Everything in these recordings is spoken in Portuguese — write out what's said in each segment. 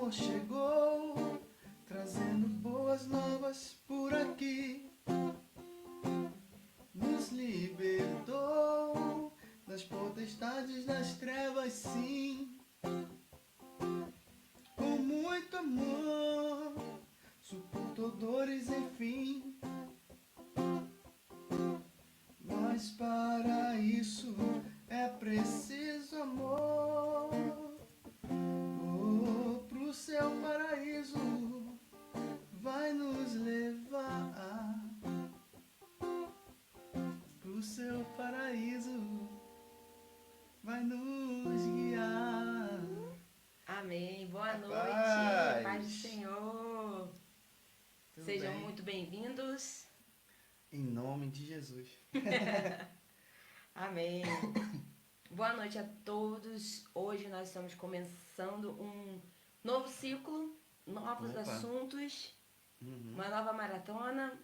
amor chegou, trazendo boas novas por aqui. Nos libertou das potestades das trevas, sim. Com muito amor, suportou dores, enfim. Mas para isso é preciso amor. Oh, pro seu paraíso vai nos levar. Pro seu paraíso vai nos guiar. Amém. Boa noite, Paz. paz do Senhor. Tudo Sejam bem? muito bem-vindos. Em nome de Jesus. Amém. Boa noite a todos. Hoje nós estamos começando um novo ciclo, novos Opa. assuntos, uma nova maratona.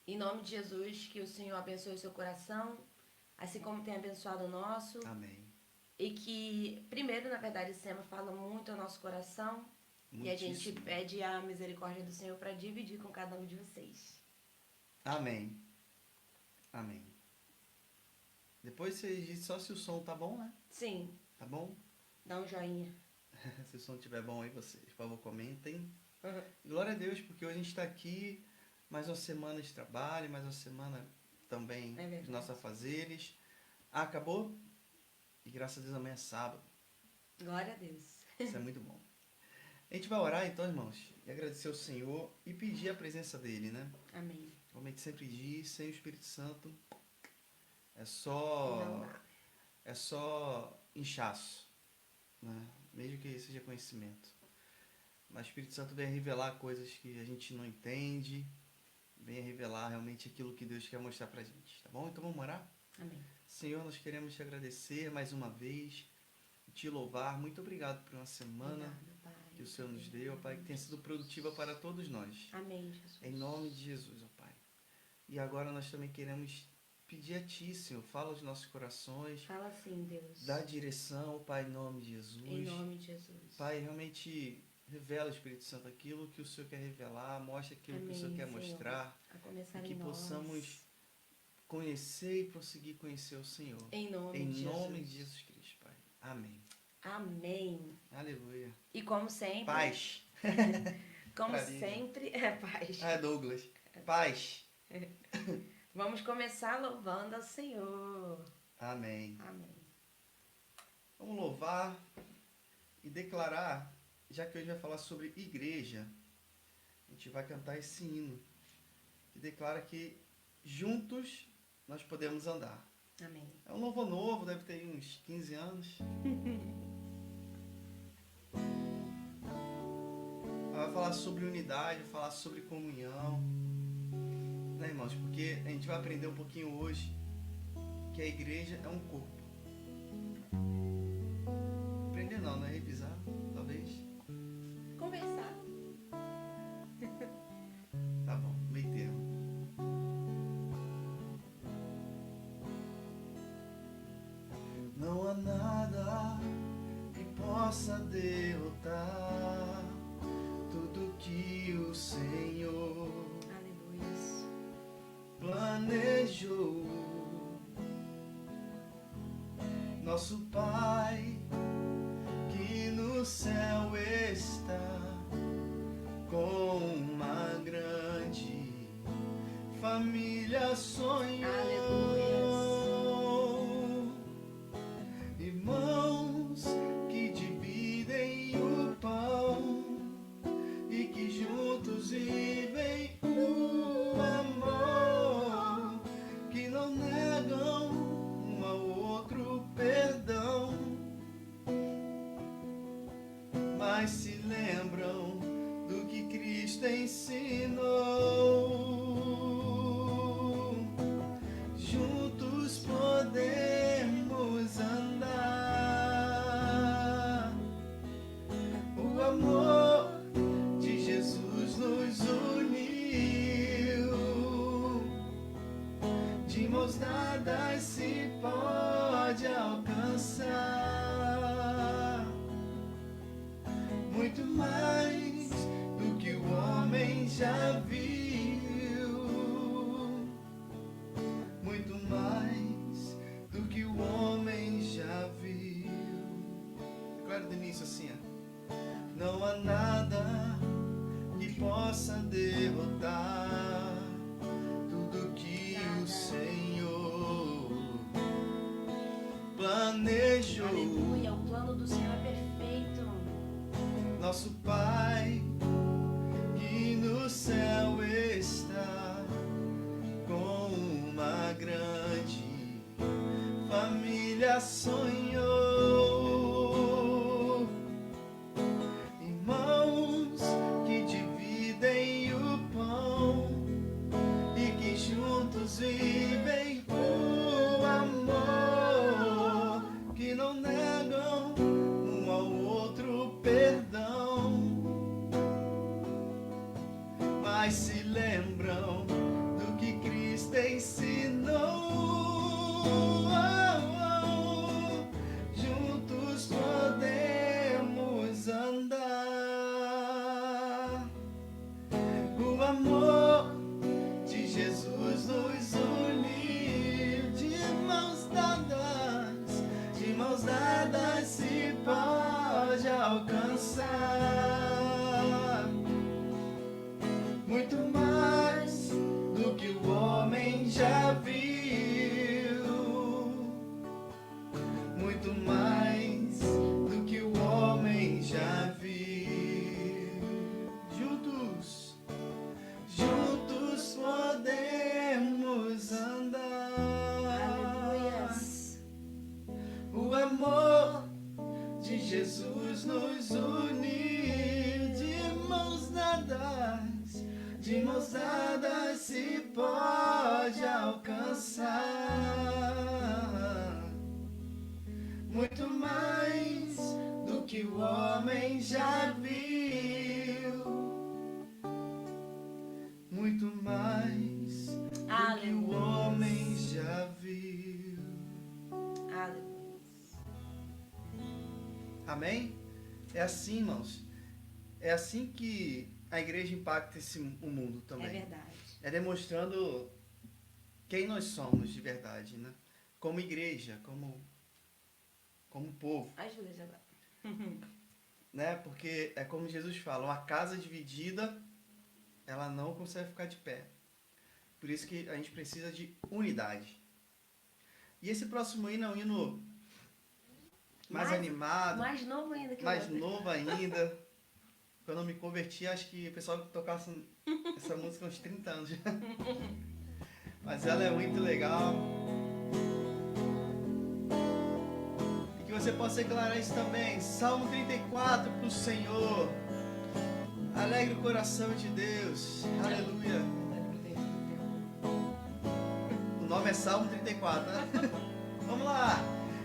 Em nome de Jesus, que o Senhor abençoe o seu coração, assim como tem abençoado o nosso. Amém. E que, primeiro, na verdade, esse tema fala muito ao nosso coração. E a gente Muitíssimo. pede a misericórdia do Senhor para dividir com cada um de vocês. Amém. Amém. Depois você diz só se o som tá bom, né? Sim, Tá bom? dá um joinha. Se o som estiver bom aí, vocês, por favor, comentem. Uhum. Glória a Deus, porque hoje a gente está aqui, mais uma semana de trabalho, mais uma semana também É verdade. de nossos afazeres. Ah, acabou? E graças a Deus amanhã é sábado. Glória a Deus. Isso é muito bom. A gente vai orar então, irmãos, e agradecer ao Senhor e pedir a presença dele, né? Amém. Como a gente sempre diz, sem o Espírito Santo é Não só dá. inchaço, né? Mesmo que seja conhecimento. Mas o Espírito Santo vem revelar coisas que a gente não entende, vem revelar realmente aquilo que Deus quer mostrar pra gente, tá bom? Então vamos orar? Amém. Senhor, nós queremos te agradecer mais uma vez, te louvar. Muito obrigado por uma semana Obrigada, Pai. que o Senhor nos deu, Pai, que tenha sido produtiva para todos nós. Amém, Jesus. Em nome de Jesus, ó Pai. E agora nós também queremos pedir a Ti, Senhor, fala aos nossos corações, Fala assim, Deus. dá direção, Pai, em nome de Jesus. Em nome de Jesus. Pai, realmente revela, Espírito Santo, aquilo que o Senhor quer revelar, mostra aquilo que o Senhor Amém, quer Senhor. mostrar, A começar e que em nós. possamos conhecer e prosseguir conhecer o Senhor. Em nome Em de nome Jesus. de Jesus Cristo, Pai. Amém. Amém. Aleluia. E como sempre, Paz. como Pra mim, né? sempre, é paz. Ah, Douglas. Paz. Vamos começar louvando ao Senhor. Amém. Amém. Vamos louvar e declarar, já que hoje vai falar sobre igreja, a gente vai cantar esse hino que declara que juntos nós podemos andar. Amém. É um louvor novo, deve ter uns 15 anos. Vai falar sobre unidade, vai falar sobre comunhão, né, irmãos? Porque a gente vai aprender um pouquinho hoje que a igreja é um corpo. Aprender não, né? Revisar, talvez. Conversar. Tá bom, meio termo. Não há nada que possa derrotar tudo que o Senhor Aleluia. planejou. Nosso Pai que no céu está, com uma grande família sonhou. Irmãos que dividem o pão e que juntos vivem o amor, que não negam um ao outro perdão, mas se lembram do que Cristo ensinou. Juntos podemos andar. O amor de Jesus nos uniu. De mãos dadas se pode alcançar muito declare do início assim, ó. Não há nada que possa derrotar tudo que o Senhor planejou. Aleluia, o plano do Senhor é perfeito. Nosso Pai que no céu está, com uma grande família sonhou. Irmãos que dividem o pão e que juntos vivem o amor, que não negam um ao outro perdão, mas se lembram do que Cristo ensinou. Juntos podemos andar. O amor de Jesus nos une, de mãos dadas se pode alcançar muito mais do que o homem já viu, muito mais do que o homem já viu. Juntos podemos andar. Aleluias. O amor de Jesus nos une, de mãos dadas se pode alcançar muito mais do que o homem já viu, muito mais do que o homem já viu. Aleluia. Amém? É assim, irmãos. É assim que a igreja impacta o mundo também. É verdade. É demonstrando quem nós somos de verdade, né? Como igreja, como povo. Ajuda, Isabel. Né? Porque é como Jesus fala, uma casa dividida, ela não consegue ficar de pé. Por isso que a gente precisa de unidade. E esse próximo hino é um hino mais animado. Mais novo ainda que mais o outro. novo ainda. Quando eu me converti, acho que o pessoal tocava essa música há uns 30 anos já. Mas ela é muito legal. E que você possa declarar isso também. Salmo 34 para o Senhor. Alegre o coração de Deus. Aleluia. O nome é Salmo 34, né? Vamos lá.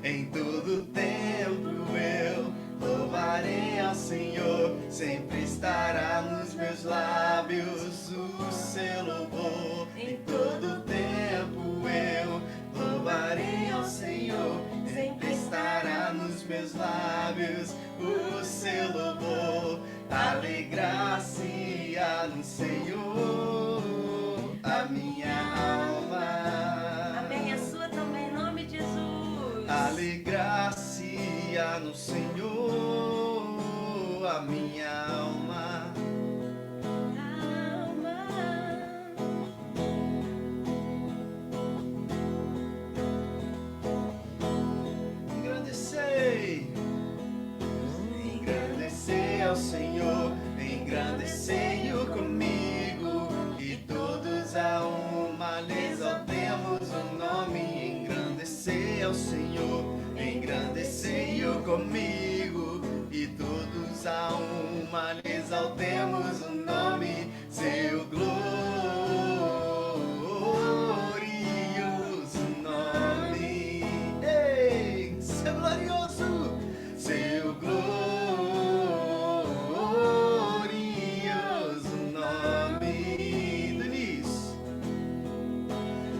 Em todo tempo eu louvarei ao Senhor, sempre estará nos meus lábios o seu louvor. Em todo tempo eu louvarei ao Senhor, sempre estará nos meus lábios o seu louvor. Alegrar-se-á no Senhor a minha alma. Amém, a sua também, em nome de Jesus. Alegrar-se-á no Senhor a minha alma. Engrandecei ao Senhor, engrandecei-o comigo, e todos a uma lhe exaltemos o nome. Engrandecei ao Senhor, engrandecei-o comigo, e todos a uma lhe exaltemos o nome. Seu glorioso nome, ei, seu glorioso, seu glorioso nome. Denise,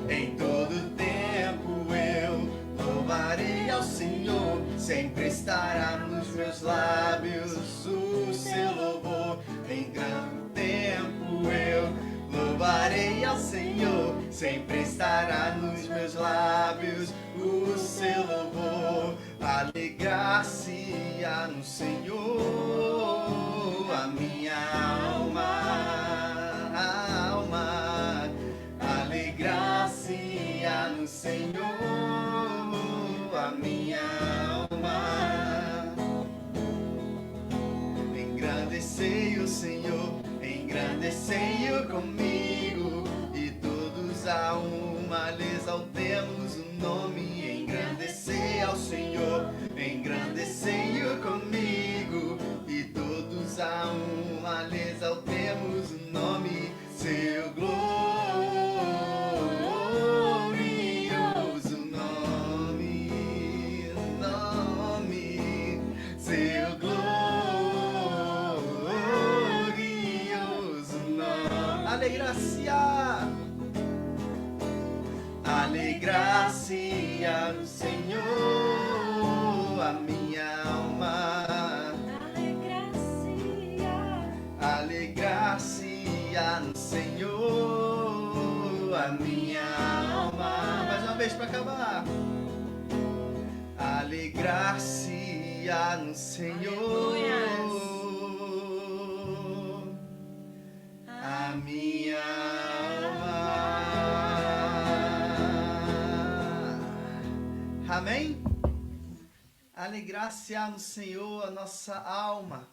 em todo tempo eu louvarei ao Senhor, sempre estará nos meus lábios o seu louvor. Em grande tempo eu louvarei ao Senhor, sempre estará nos meus lábios o seu louvor. Alegrar-se Alegra-se-á no Senhor a minha alma. Alegra-se-á no Senhor a minha alma. Engrandecei o Senhor, engrandecei-o comigo, e todos a uma lhe exaltemos o nome. Engrandecei ao Senhor, engrandecei-o comigo, e todos a uma lhe exaltemos o nome. Seu glorioso nome, seu glorioso nome. Alegra-se-á, alegra-se-á no Senhor a minha alma. Alegra-se-á no Senhor a minha alma. Mais uma vez para acabar. Alegrar-se-á no Senhor a minha alma. Amém? Alegrar-se-á no Senhor a nossa alma,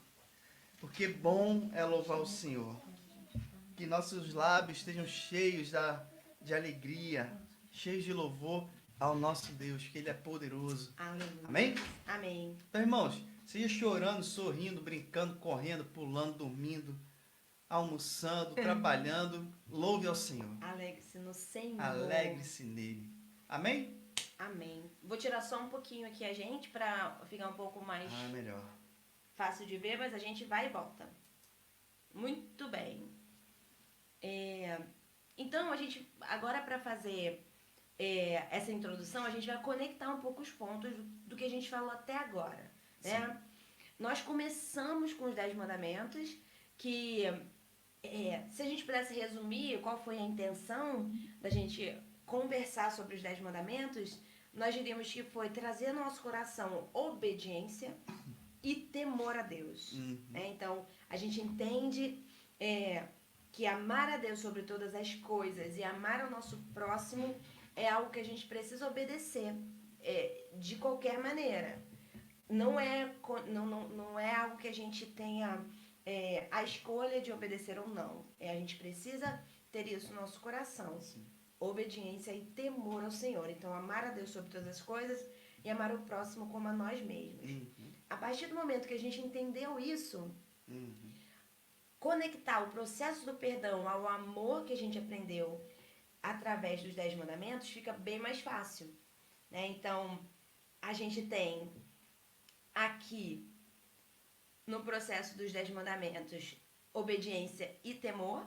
porque bom é louvar o Senhor. Que nossos lábios estejam cheios de alegria, cheios de louvor ao nosso Deus, que Ele é poderoso. Amém? Amém. Então, irmãos, seja chorando, sorrindo, brincando, correndo, pulando, dormindo, almoçando, trabalhando, louve ao Senhor. Alegre-se no Senhor. Alegre-se nele. Amém? Amém. Vou tirar só um pouquinho aqui a gente, para ficar um pouco mais melhor. Fácil de ver, mas a gente vai e volta. Muito bem. Então, a gente, agora para fazer essa introdução, a gente vai conectar um pouco os pontos do que a gente falou até agora, né? Nós começamos com os 10 mandamentos, que se a gente pudesse resumir qual foi a intenção da gente conversar sobre os 10 mandamentos, nós diríamos que foi trazer ao nosso coração obediência e temor a Deus. Então, a gente entende que amar a Deus sobre todas as coisas e amar o nosso próximo é algo que a gente precisa obedecer de qualquer maneira. Não é algo que a gente tenha a escolha de obedecer ou não. A gente precisa ter isso no nosso coração. Sim. Obediência e temor ao Senhor. Então, amar a Deus sobre todas as coisas e amar o próximo como a nós mesmos. A partir do momento que a gente entendeu isso, conectar o processo do perdão ao amor que a gente aprendeu através dos 10 mandamentos fica bem mais fácil, né? Então, a gente tem aqui, no processo dos 10 mandamentos, obediência e temor.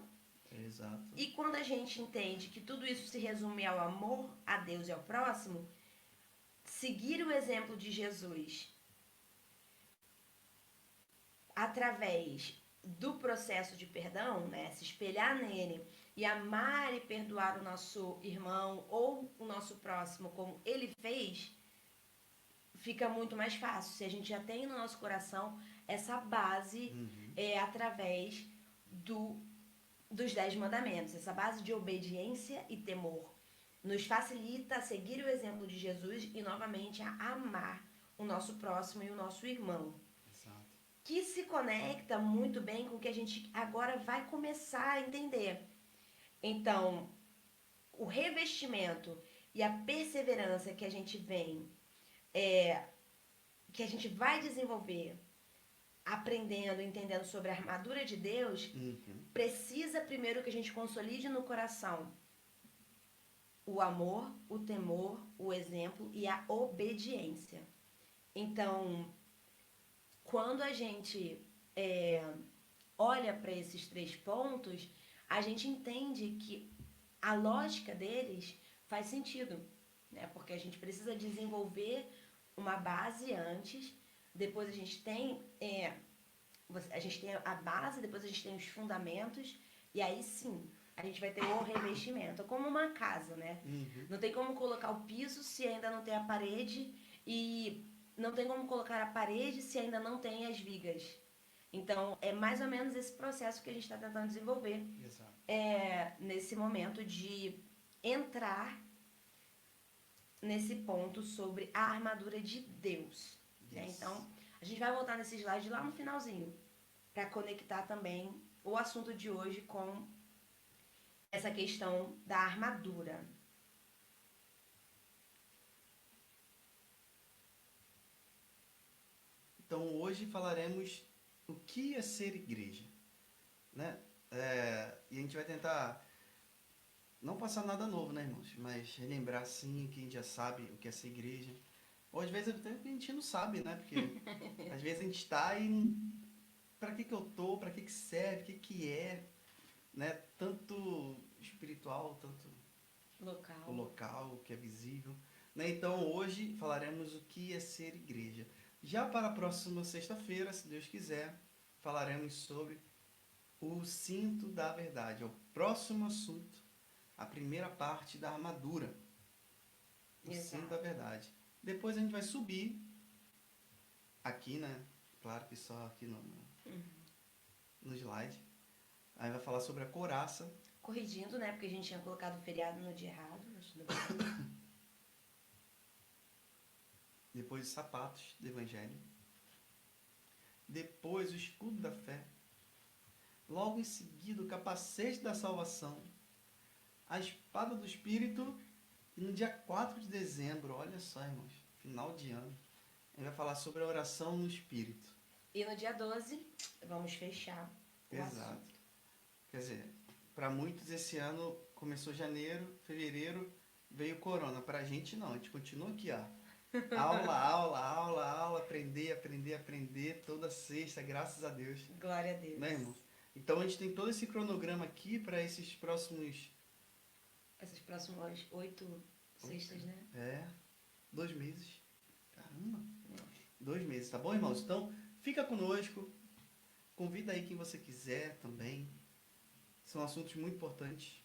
Exato. E quando a gente entende que tudo isso se resume ao amor a Deus e ao próximo, seguir o exemplo de Jesus através do processo de perdão, né, se espelhar nele e amar e perdoar o nosso irmão ou o nosso próximo como ele fez, fica muito mais fácil. Se a gente já tem no nosso coração essa base através dos 10 mandamentos, essa base de obediência e temor. Nos facilita a seguir o exemplo de Jesus e, novamente, a amar o nosso próximo e o nosso irmão. Exato. Que se conecta muito bem com o que a gente agora vai começar a entender. Então, o revestimento e a perseverança que a gente que a gente vai desenvolver aprendendo, entendendo sobre a armadura de Deus, precisa primeiro que a gente consolide no coração o amor, o temor, o exemplo e a obediência. Então, quando a gente olha para esses 3 pontos, a gente entende que a lógica deles faz sentido, né? Porque a gente precisa desenvolver uma base antes, depois a gente tem a base, depois a gente tem os fundamentos, e aí sim, a gente vai ter o revestimento. É como uma casa, né? Não tem como colocar o piso se ainda não tem a parede, e não tem como colocar a parede se ainda não tem as vigas. Então, é mais ou menos esse processo que a gente está tentando desenvolver Exato. nesse momento de entrar nesse ponto sobre a armadura de Deus. Né? Yes. Então, a gente vai voltar nesse slide lá no finalzinho, para conectar também o assunto de hoje com essa questão da armadura. Então, hoje falaremos o que é ser igreja, né? E a gente vai tentar não passar nada novo, né, irmãos? Mas relembrar, sim, que a gente já sabe o que é ser igreja. Ou às vezes até a gente não sabe, né? Porque às vezes a gente está e... Para que eu tô? Para que serve? O que é? Né? Tanto espiritual, tanto o local, que é visível. Né? Então, hoje falaremos o que é ser igreja. Já para a próxima sexta-feira, se Deus quiser, falaremos sobre o cinto da verdade. É o próximo assunto, a primeira parte da armadura. O cinto da verdade. Depois a gente vai subir aqui, né? Claro que só aqui no slide. Aí vai falar sobre a couraça. Corrigindo, né? Porque a gente tinha colocado o feriado no dia errado. Mas tudo bem. Depois os sapatos do evangelho. Depois o escudo da fé. Logo em seguida o capacete da salvação. A espada do Espírito. E no dia 4 de dezembro, olha só, irmãos, final de ano, a gente vai falar sobre a oração no Espírito. E no dia 12, vamos fechar o Exato. assunto. Quer dizer, para muitos esse ano começou janeiro, fevereiro, veio corona. Para a gente não, a gente continua aqui, ó. Aula, aprender, toda sexta, graças a Deus. Glória a Deus. Né, irmão? Então a gente tem todo esse cronograma aqui para esses próximos... Essas próximas 8 sextas, né? 2 meses. Caramba. 2 meses, tá bom, irmãos? Então, fica conosco. Convida aí quem você quiser também. São assuntos muito importantes.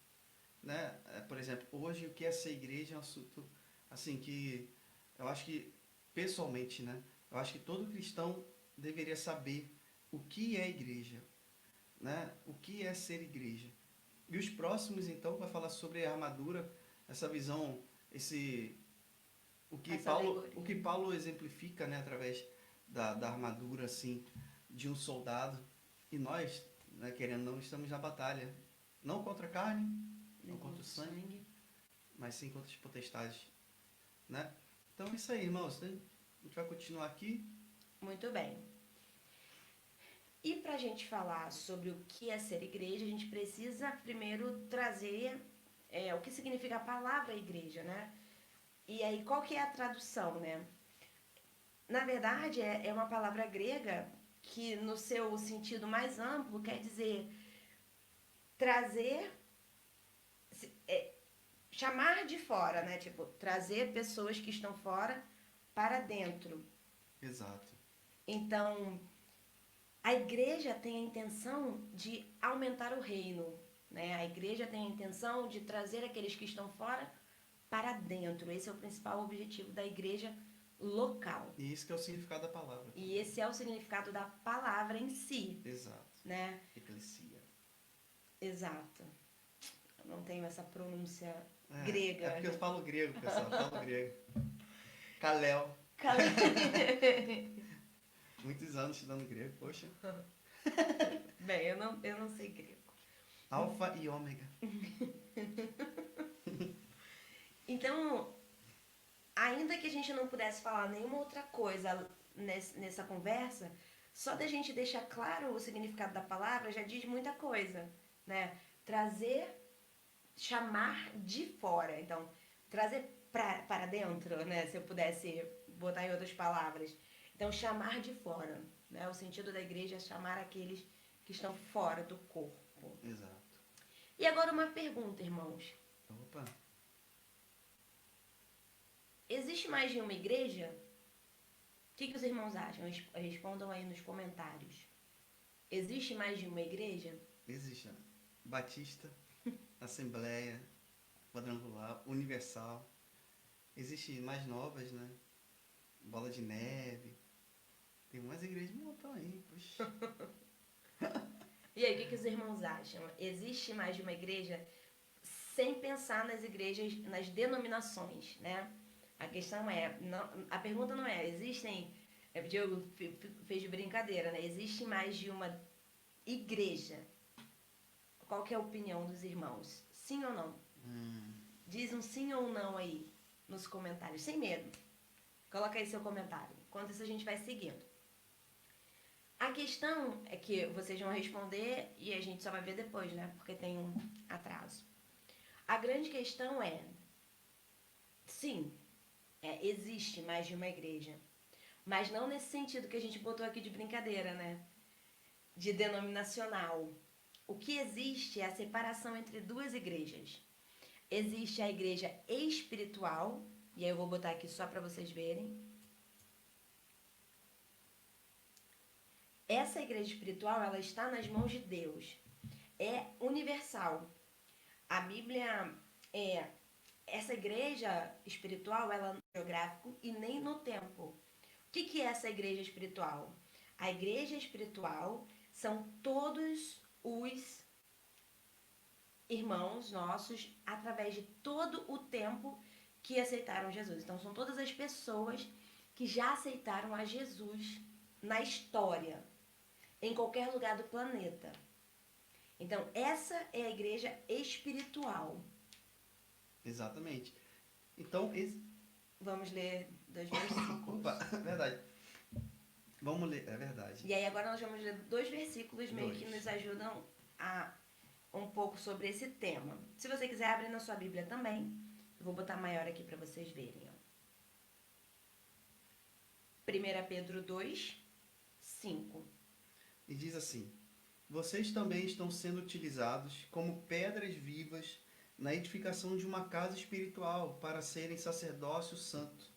Né? Por exemplo, hoje o que é ser igreja é um assunto assim que eu acho que, pessoalmente, né? Eu acho que todo cristão deveria saber o que é igreja. Né? O que é ser igreja. E os próximos, então, vai falar sobre a armadura, essa visão, o que Paulo exemplifica, né, através da armadura, assim, de um soldado. E nós, né, querendo ou não, estamos na batalha. Não contra a carne, não contra o sangue, mas sim contra as potestades. Né? Então é isso aí, irmãos. A gente vai continuar aqui. Muito bem. E para a gente falar sobre o que é ser igreja, a gente precisa primeiro trazer o que significa a palavra igreja, né? E aí, qual que é a tradução, né? Na verdade, é uma palavra grega que, no seu sentido mais amplo, quer dizer trazer, chamar de fora, né? Tipo, trazer pessoas que estão fora para dentro. Exato. Então, a igreja tem a intenção de aumentar o reino, né? A igreja tem a intenção de trazer aqueles que estão fora para dentro. Esse é o principal objetivo da igreja local. E isso que é o significado da palavra. E esse é o significado da palavra em si. Exato. Né? Eclesia. Exato. Eu não tenho essa pronúncia grega. É porque eu falo grego, pessoal. Eu falo grego. Kalel. Muitos anos estudando grego, poxa. Bem, eu não sei grego. Alfa e ômega. Então, ainda que a gente não pudesse falar nenhuma outra coisa nessa conversa, só da gente deixar claro o significado da palavra já diz muita coisa, né? Trazer, chamar de fora. Então, trazer para dentro, né? Se eu pudesse botar em outras palavras. Então, chamar de fora, né? O sentido da igreja é chamar aqueles que estão fora do corpo. Exato. E agora uma pergunta, irmãos. Opa. Existe mais de uma igreja? O que os irmãos acham? Respondam aí nos comentários. Existe mais de uma igreja? Existe. Batista, Assembleia, Quadrangular, Universal. Existem mais novas, né? Bola de Neve. Tem umas igrejas um montão aí, poxa. E aí, o que os irmãos acham? Existe mais de uma igreja sem pensar nas igrejas, nas denominações, né? A questão é, a pergunta não é, existem, o Diogo fez de brincadeira, né? Existe mais de uma igreja. Qual que é a opinião dos irmãos? Sim ou não? Diz um sim ou não aí nos comentários, sem medo. Coloca aí seu comentário. Enquanto isso a gente vai seguindo. A questão é que vocês vão responder e a gente só vai ver depois, né? Porque tem um atraso. A grande questão é, sim, existe mais de uma igreja. Mas não nesse sentido que a gente botou aqui de brincadeira, né? De denominacional. O que existe é a separação entre duas igrejas. Existe a igreja espiritual, e aí eu vou botar aqui só para vocês verem. Essa igreja espiritual, ela está nas mãos de Deus. É universal. A Bíblia essa igreja espiritual, ela não é geográfico e nem no tempo. O que é essa igreja espiritual? A igreja espiritual são todos os irmãos nossos através de todo o tempo que aceitaram Jesus. Então, são todas as pessoas que já aceitaram a Jesus na história, em qualquer lugar do planeta. Então, essa é a igreja espiritual. Exatamente. Então, vamos ler 2 versículos. Opa, é verdade. Vamos ler, é verdade. E aí agora nós vamos ler 2 versículos meio que nos ajudam a um pouco sobre esse tema. Se você quiser, abre na sua Bíblia também. Eu vou botar maior aqui para vocês verem. Ó. 1 Pedro 2, 5. E diz assim: vocês também estão sendo utilizados como pedras vivas na edificação de uma casa espiritual para serem sacerdócio santo,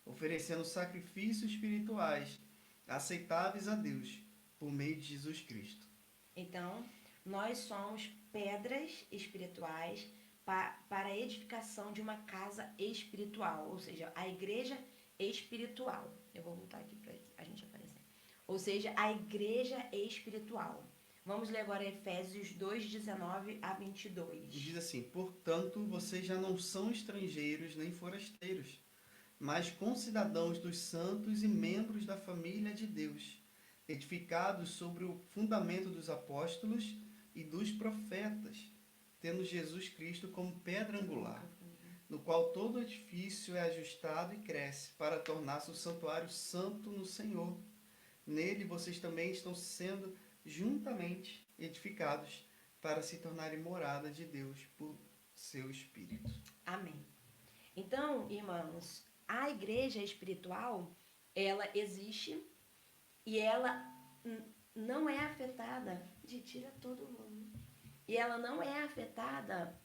oferecendo sacrifícios espirituais aceitáveis a Deus por meio de Jesus Cristo. Então, nós somos pedras espirituais para a edificação de uma casa espiritual, ou seja, a igreja espiritual. Eu vou voltar aqui para a gente aparecer. Ou seja, a igreja espiritual. Vamos ler agora Efésios 2, 19 a 22. Diz assim: portanto, vocês já não são estrangeiros nem forasteiros, mas concidadãos dos santos e membros da família de Deus, edificados sobre o fundamento dos apóstolos e dos profetas, tendo Jesus Cristo como pedra angular, no qual todo edifício é ajustado e cresce, para tornar-se o santuário santo no Senhor. Nele vocês também estão sendo juntamente edificados para se tornarem morada de Deus por seu Espírito. Amém. Então, irmãos, a igreja espiritual, ela existe e ela não é afetada de tira todo mundo. E ela não é afetada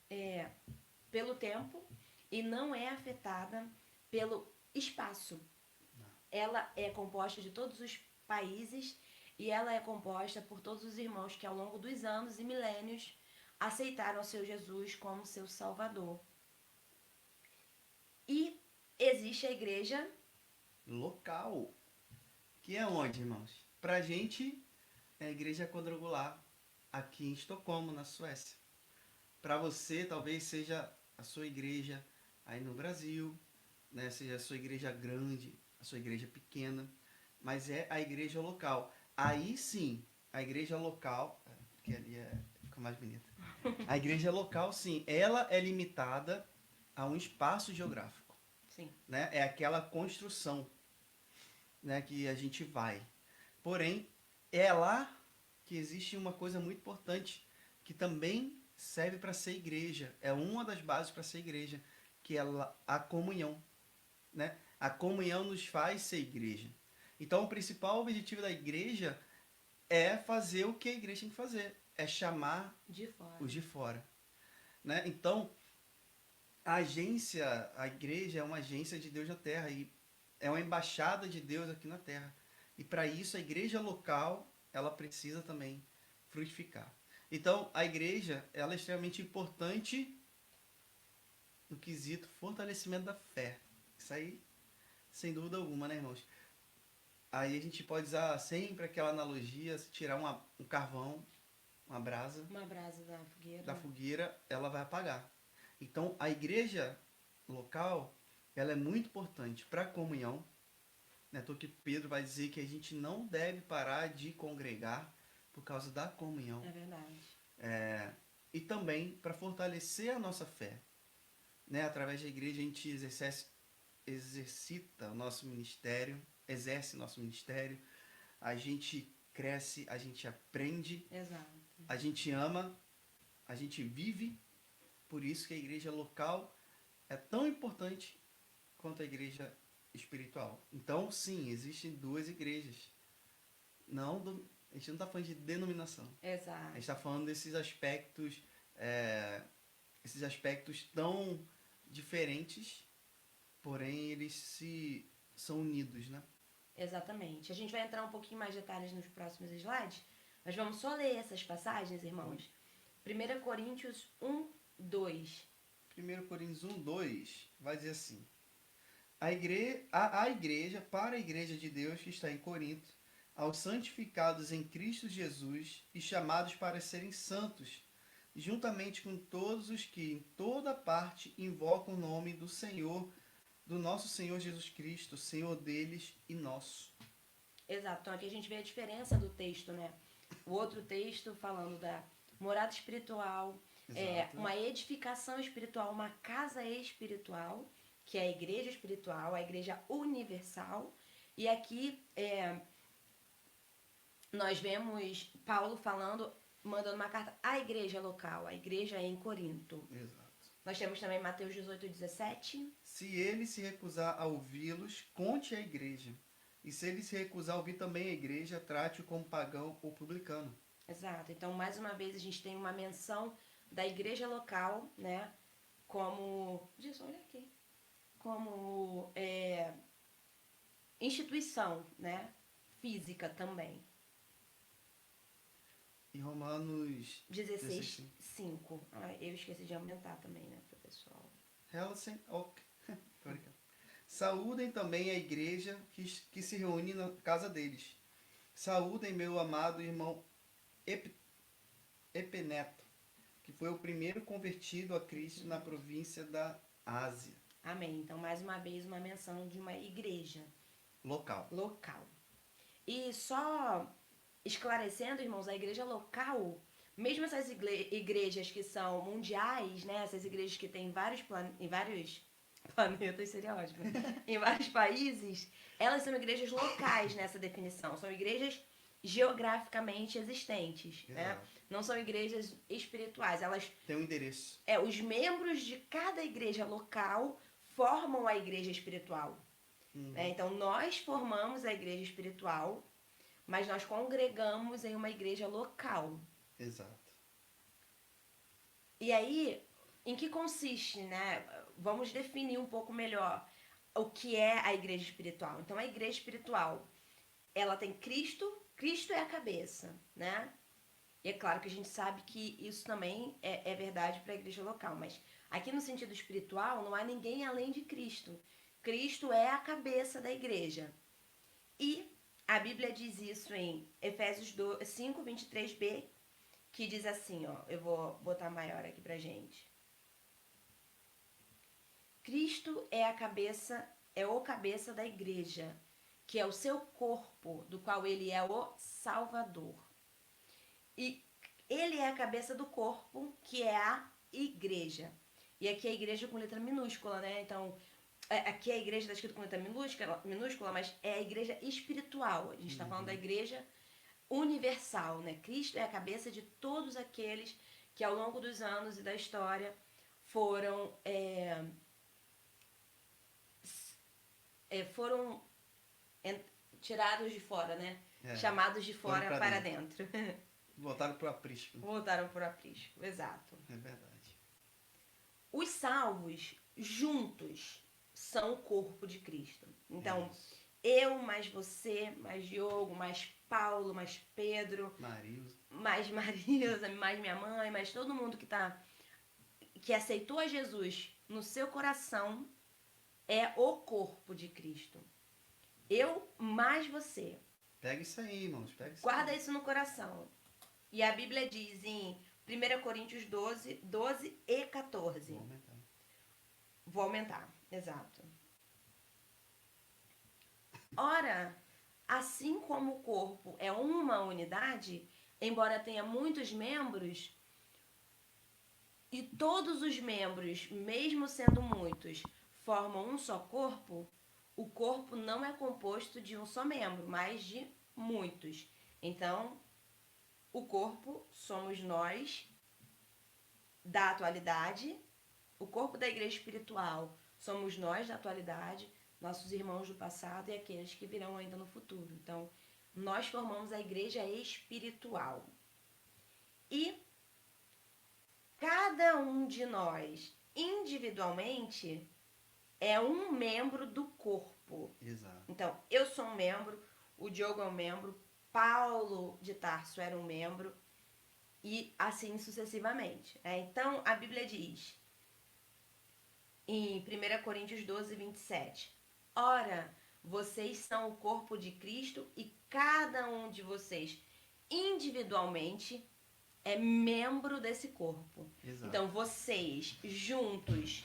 pelo tempo e não é afetada pelo espaço. Não. Ela é composta de todos os países e ela é composta por todos os irmãos que ao longo dos anos e milênios aceitaram o seu Jesus como seu Salvador. E existe a igreja local, que é onde, irmãos? Pra gente é a igreja quadrangular aqui em Estocolmo, na Suécia. Para você, talvez seja a sua igreja aí no Brasil, né? Seja a sua igreja grande, a sua igreja pequena, mas é a igreja local. Aí sim, a igreja local, porque ali fica mais bonita. A igreja local, sim, ela é limitada a um espaço geográfico. Sim. Né? É aquela construção, né, que a gente vai. Porém, é lá que existe uma coisa muito importante, que também serve para ser igreja. É uma das bases para ser igreja, que é a comunhão. Né? A comunhão nos faz ser igreja. Então, o principal objetivo da igreja é fazer o que a igreja tem que fazer. É chamar os de fora. Né? Então, a igreja é uma agência de Deus na Terra e é uma embaixada de Deus aqui na Terra. E para isso, a igreja local, ela precisa também frutificar. Então, a igreja, ela é extremamente importante no quesito fortalecimento da fé. Isso aí, Sem dúvida alguma, né, irmãos? Aí a gente pode usar sempre aquela analogia, se tirar um carvão, uma brasa Uma brasa da fogueira. da fogueira, ela vai apagar. Então, a igreja local, ela é muito importante para a comunhão, né? Tô que Pedro vai dizer que a gente não deve parar de congregar por causa da comunhão. É verdade. E também para fortalecer a nossa fé, né? Através da igreja a gente exercita o nosso ministério, exerce nosso ministério, a gente cresce, a gente aprende, Exato. a gente ama, a gente vive. Por isso que a igreja local é tão importante quanto a igreja espiritual. Então, sim, existem duas igrejas. A gente não está falando de denominação. A Exato. gente está falando desses aspectos tão diferentes, porém eles são unidos, né? Exatamente. A gente vai entrar um pouquinho mais de detalhes nos próximos slides, mas vamos só ler essas passagens, irmãos. 1 Coríntios 1, 2. 1 Coríntios 1, 2 vai dizer assim: a igreja, para a igreja de Deus que está em Corinto, aos santificados em Cristo Jesus e chamados para serem santos, juntamente com todos os que em toda parte invocam o nome do Senhor, do nosso Senhor Jesus Cristo, Senhor deles e nosso. Exato. Então aqui a gente vê a diferença do texto, né? O outro texto falando da morada espiritual, uma edificação espiritual, uma casa espiritual, que é a igreja espiritual, a igreja universal. E aqui nós vemos Paulo mandando uma carta à igreja local, à igreja em Corinto. Exato. Nós temos também Mateus 18, 17. Se ele se recusar a ouvi-los, conte à igreja. E se ele se recusar a ouvir também a igreja, trate-o como pagão ou publicano. Exato. Então, mais uma vez, a gente tem uma menção da igreja local, né? Como... Disso, olha aqui. Como instituição, né? Física também. Em Romanos 16, 5. Eu esqueci de aumentar também, né, pro pessoal. Saúdem também a igreja que se reúne na casa deles. Saúdem meu amado irmão Epeneto, que foi o primeiro convertido a Cristo na província da Ásia. Amém. Então, mais uma vez, uma menção de uma igreja Local. E só esclarecendo, irmãos, a igreja local, mesmo essas igrejas que são mundiais, né? Essas igrejas que tem em vários planetas, seria ótimo. Em vários países, elas são igrejas locais nessa definição. São igrejas geograficamente existentes, né? Não são igrejas espirituais. Elas têm um endereço. Os membros de cada igreja local formam a igreja espiritual. Né? Então, nós formamos a igreja espiritual, mas nós congregamos em uma igreja local. Exato. E aí, em que consiste, né? Vamos definir um pouco melhor o que é a igreja espiritual. Então, a igreja espiritual, ela tem Cristo é a cabeça, né? E é claro que a gente sabe que isso também é verdade para a igreja local, mas aqui no sentido espiritual, não há ninguém além de Cristo. Cristo é a cabeça da igreja. E a Bíblia diz isso em Efésios 5, 23b, que diz assim, ó, eu vou botar maior aqui pra gente. Cristo é o cabeça da igreja, que é o seu corpo, do qual ele é o Salvador. E ele é a cabeça do corpo, que é a igreja. E aqui é a igreja com letra minúscula, né? Então, aqui a igreja está escrito com letra minúscula, mas é a igreja espiritual. A gente está falando da igreja universal, né? Cristo é a cabeça de todos aqueles que ao longo dos anos e da história foram tirados de fora, né? Chamados de fora para dentro. Voltaram para o aprisco. Voltaram para o aprisco, exato. É verdade. Os salvos, juntos, são o corpo de Cristo. Então, eu, mais você, mais Diogo, mais Paulo, mais Pedro, mais Marisa, mais minha mãe, mais todo mundo que aceitou a Jesus no seu coração, é o corpo de Cristo. Eu mais você. Pega isso aí, irmãos. Pega isso Guarda aí. isso no coração. E a Bíblia diz em 1 Coríntios 12, 12 e 14. Vou aumentar. Vou aumentar, exato. Ora, assim como o corpo é uma unidade, embora tenha muitos membros, e todos os membros, mesmo sendo muitos, formam um só corpo, o corpo não é composto de um só membro, mas de muitos. Então, o corpo somos nós da atualidade, o corpo da igreja espiritual somos nós da atualidade, nossos irmãos do passado e aqueles que virão ainda no futuro. Então, nós formamos a igreja espiritual. E cada um de nós, individualmente, é um membro do corpo. Exato. Então, eu sou um membro, o Diogo é um membro, Paulo de Tarso era um membro, e assim sucessivamente. Então, a Bíblia diz, em 1 Coríntios 12, 27, ora, vocês são o corpo de Cristo e cada um de vocês, individualmente, é membro desse corpo. Exato. Então, vocês juntos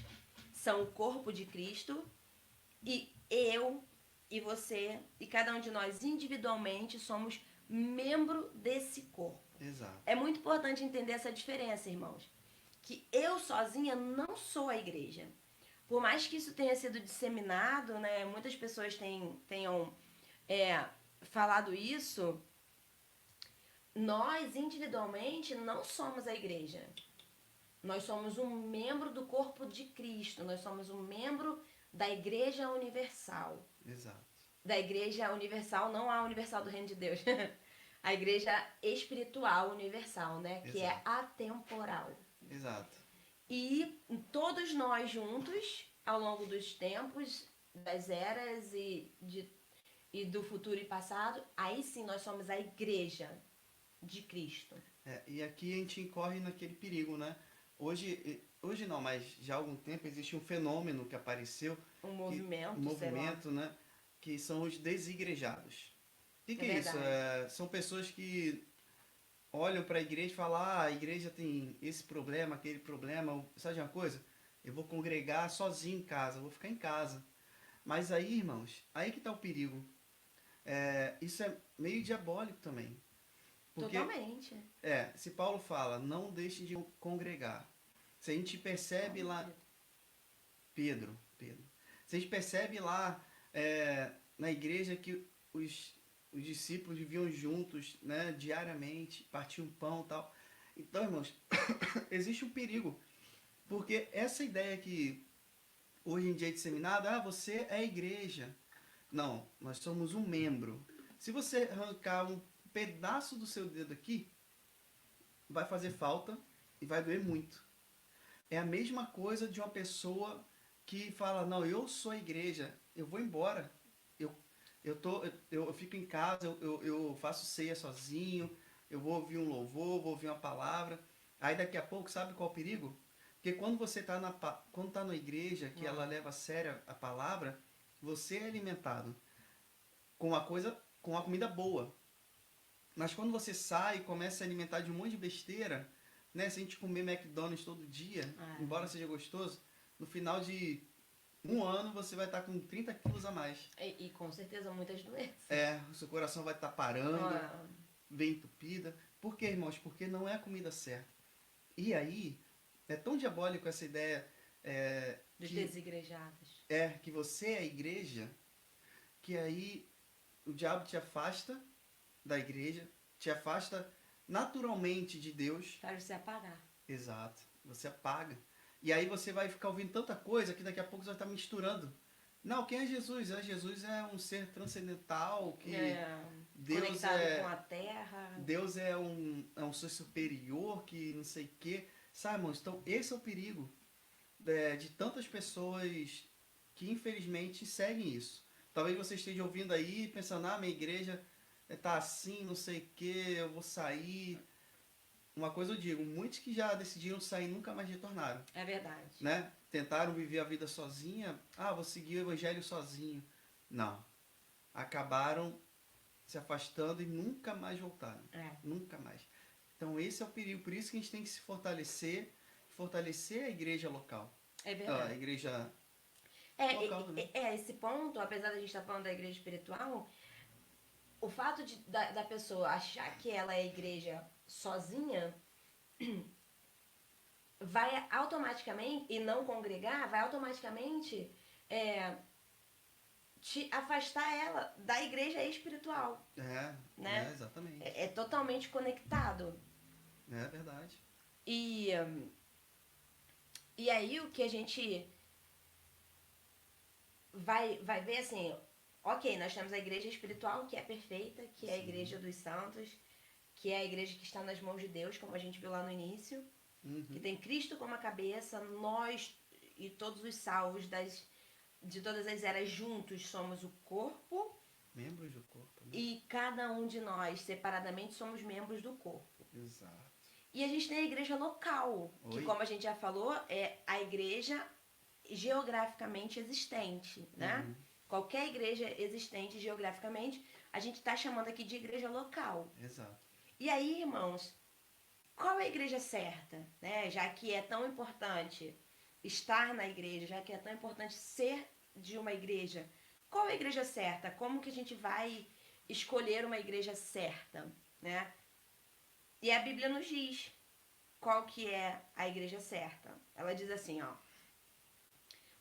são o corpo de Cristo e eu e você e cada um de nós individualmente somos membro desse corpo. Exato. É muito importante entender essa diferença, irmãos. Que eu sozinha não sou a igreja. Por mais que isso tenha sido disseminado, né, muitas pessoas tenham falado isso, nós individualmente não somos a igreja. Nós somos um membro do corpo de Cristo. Nós somos um membro da Igreja Universal. Exato. Da Igreja Universal, não a Universal do Reino de Deus. A Igreja Espiritual Universal, né? Que é atemporal. Exato. E todos nós juntos, ao longo dos tempos, das eras e do futuro e passado, aí sim nós somos a Igreja de Cristo. E aqui a gente incorre naquele perigo, né? Hoje não, mas já há algum tempo existe um fenômeno que apareceu. Um movimento, né? Que são os desigrejados. O que é isso? São pessoas que olham para a igreja e falam, a igreja tem esse problema, aquele problema. Sabe de uma coisa? Eu vou congregar sozinho em casa, eu vou ficar em casa. Mas aí, irmãos, aí que está o perigo. Isso é meio diabólico também. Porque, totalmente. Se Paulo fala, não deixe de congregar. Se a gente percebe lá... Pedro. Se a gente percebe lá na igreja que os discípulos viviam juntos, né, diariamente, partiam pão e tal. Então, irmãos, existe um perigo. Porque essa ideia que hoje em dia é disseminada, você é a igreja. Não, nós somos um membro. Se você arrancar um pedaço do seu dedo aqui, vai fazer falta e vai doer muito. É a mesma coisa de uma pessoa que fala, não, eu sou a igreja, eu vou embora, eu fico em casa, eu faço ceia sozinho, eu vou ouvir um louvor, vou ouvir uma palavra. Aí daqui a pouco, sabe qual é o perigo? Porque quando você está na igreja, que ela leva a sério a palavra, você é alimentado com uma comida boa. Mas quando você sai e começa a alimentar de um monte de besteira, né? Se a gente comer McDonald's todo dia, embora seja gostoso, no final de um ano você vai estar com 30 quilos a mais. E com certeza muitas doenças. O seu coração vai estar parando, bem entupida. Por quê, irmãos? Porque não é a comida certa. E aí, é tão diabólico essa ideia dos desigrejados. Que você é a igreja, que aí o diabo te afasta da igreja, te afasta naturalmente de Deus. Para você apagar. Exato. Você apaga. E aí você vai ficar ouvindo tanta coisa que daqui a pouco você vai estar misturando. Não, quem é Jesus? Jesus é um ser transcendental que Deus conectado com a terra. Deus é um ser superior que não sei o quê. Sabe, irmãos? Então, esse é o perigo de tantas pessoas que infelizmente seguem isso. Talvez você esteja ouvindo aí pensando, minha igreja tá assim, não sei o quê, eu vou sair. Uma coisa eu digo, muitos que já decidiram sair nunca mais retornaram. É verdade. Né? tentaram viver a vida sozinha. Ah, vou seguir o evangelho sozinho. Não. Acabaram se afastando e nunca mais voltaram. Nunca mais. Então esse é o perigo. Por isso que a gente tem que se fortalecer a igreja local. É verdade. A igreja local, né? Esse ponto, apesar da gente estar falando da igreja espiritual, o fato da pessoa achar que ela é igreja sozinha vai automaticamente, e não congregar, vai automaticamente te afastar ela da igreja espiritual. Né? Exatamente. É totalmente conectado. É verdade. E aí o que a gente vai ver assim, ok, nós temos a igreja espiritual que é perfeita, que é a igreja dos santos, que é a igreja que está nas mãos de Deus, como a gente viu lá no início, que tem Cristo como a cabeça, nós e todos os salvos de todas as eras juntos somos o corpo. Membros do corpo. Né? E cada um de nós, separadamente, somos membros do corpo. Exato. E a gente tem a igreja local, que como a gente já falou, é a igreja geograficamente existente, né? Qualquer igreja existente geograficamente, a gente está chamando aqui de igreja local. Exato. E aí, irmãos, qual é a igreja certa? Né? Já que é tão importante estar na igreja, já que é tão importante ser de uma igreja, qual é a igreja certa? Como que a gente vai escolher uma igreja certa? Né? E a Bíblia nos diz qual que é a igreja certa. Ela diz assim, ó: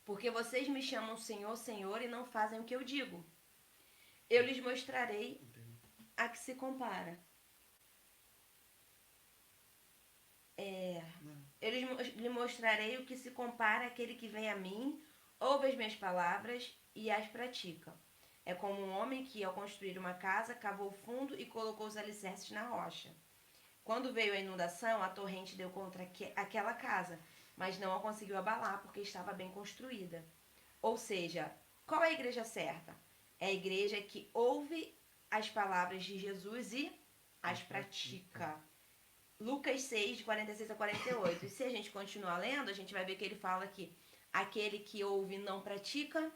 porque vocês me chamam Senhor, Senhor e não fazem o que eu digo. Eu lhes mostrarei a que se compara. Eu lhe mostrarei o que se compara àquele que vem a mim, ouve as minhas palavras e as pratica. É como um homem que, ao construir uma casa, cavou fundo e colocou os alicerces na rocha. Quando veio a inundação, a torrente deu contra aquela casa, mas não a conseguiu abalar porque estava bem construída. Ou seja, qual é a igreja certa? É a igreja que ouve as palavras de Jesus e as pratica. Lucas 6, de 46 a 48. E se a gente continuar lendo, a gente vai ver que ele fala que aquele que ouve e não pratica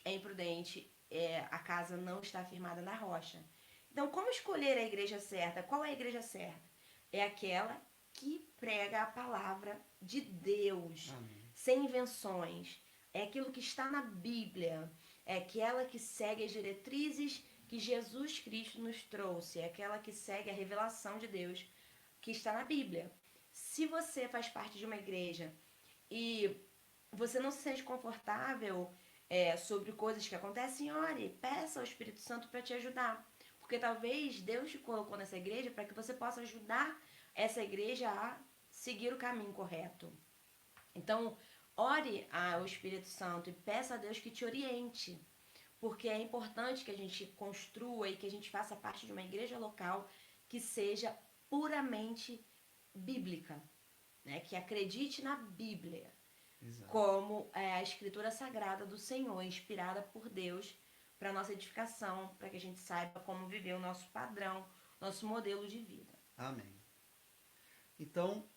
é imprudente. A casa não está firmada na rocha. Então, como escolher a igreja certa? Qual é a igreja certa? É aquela que prega a palavra de Deus, sem invenções. É aquilo que está na Bíblia. É aquela que segue as diretrizes que Jesus Cristo nos trouxe. É aquela que segue a revelação de Deus que está na Bíblia. Se você faz parte de uma igreja e você não se sente confortável sobre coisas que acontecem, ore, peça ao Espírito Santo para te ajudar. Porque talvez Deus te colocou nessa igreja para que você possa ajudar essa igreja a seguir o caminho correto. Então, ore ao Espírito Santo e peça a Deus que te oriente. Porque é importante que a gente construa e que a gente faça parte de uma igreja local que seja puramente bíblica, né? Que acredite na Bíblia. Exato. Como a escritura sagrada do Senhor, inspirada por Deus para a nossa edificação, para que a gente saiba como viver o nosso padrão, nosso modelo de vida. Amém. Então,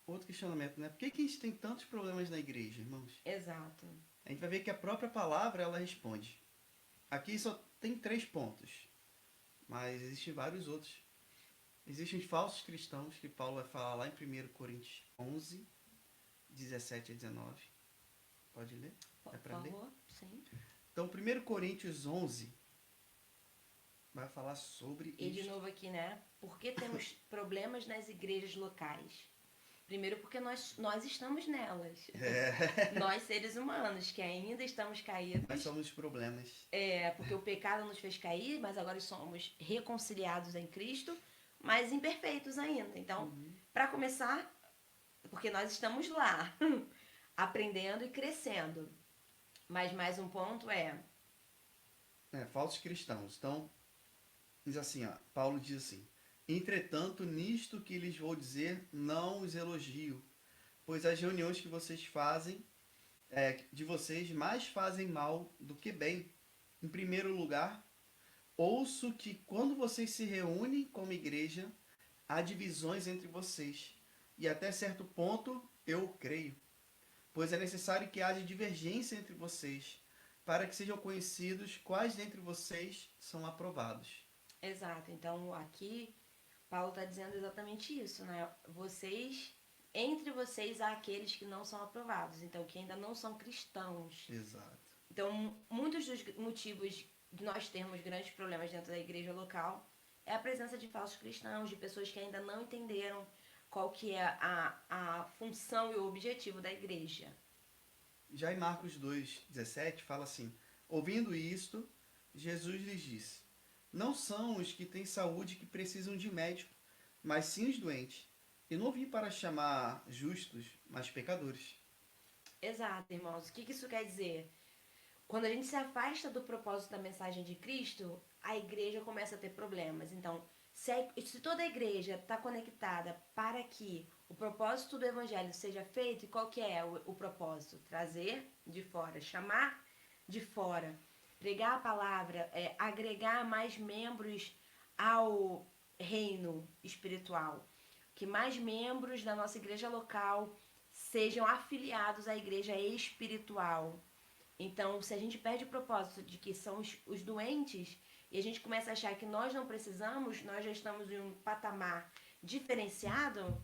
outro questionamento, né? Por que a gente tem tantos problemas na igreja, irmãos? Exato. A gente vai ver que a própria palavra, ela responde. Aqui só tem 3 pontos, mas existem vários outros. Existem falsos cristãos, que Paulo vai falar lá em 1 Coríntios 11, 17 a 19. Pode ler? É para ler? Sim. Então, 1 Coríntios 11 vai falar sobre isso. E de novo aqui, né? Por que temos problemas nas igrejas locais? Primeiro porque nós estamos nelas. Nós, seres humanos, que ainda estamos caídos. Nós somos problemas. Porque o pecado nos fez cair, mas agora somos reconciliados em Cristo, mas imperfeitos ainda. Então, para começar, porque nós estamos lá, aprendendo e crescendo. Mas mais um ponto falsos cristãos. Então, diz assim, ó, Paulo diz assim: entretanto, nisto que lhes vou dizer, não os elogio, pois as reuniões que vocês fazem, de vocês, mais fazem mal do que bem. Em primeiro lugar, ouço que quando vocês se reúnem como igreja, há divisões entre vocês. e até certo ponto eu creio, pois é necessário que haja divergência entre vocês, para que sejam conhecidos quais dentre vocês são aprovados. Exato. Então, aqui, Paulo está dizendo exatamente isso, né? Entre vocês há aqueles que não são aprovados, então, que ainda não são cristãos. Exato. Então, muitos dos motivos de nós termos grandes problemas dentro da igreja local é a presença de falsos cristãos, de pessoas que ainda não entenderam qual que é a função e o objetivo da igreja. Já em Marcos 2,17 fala assim: ouvindo isto, Jesus lhes disse: não são os que têm saúde que precisam de médico, mas sim os doentes. Eu não vim para chamar justos, mas pecadores. Exato, irmãos. O que isso quer dizer? Quando a gente se afasta do propósito da mensagem de Cristo, a igreja começa a ter problemas. Então, se toda a igreja está conectada para que o propósito do evangelho seja feito, e qual que é o propósito? Trazer de fora, chamar de fora, pregar a palavra, agregar mais membros ao reino espiritual. Que mais membros da nossa igreja local sejam afiliados à igreja espiritual. Então, se a gente perde o propósito de que são os doentes e a gente começa a achar que nós não precisamos, nós já estamos em um patamar diferenciado,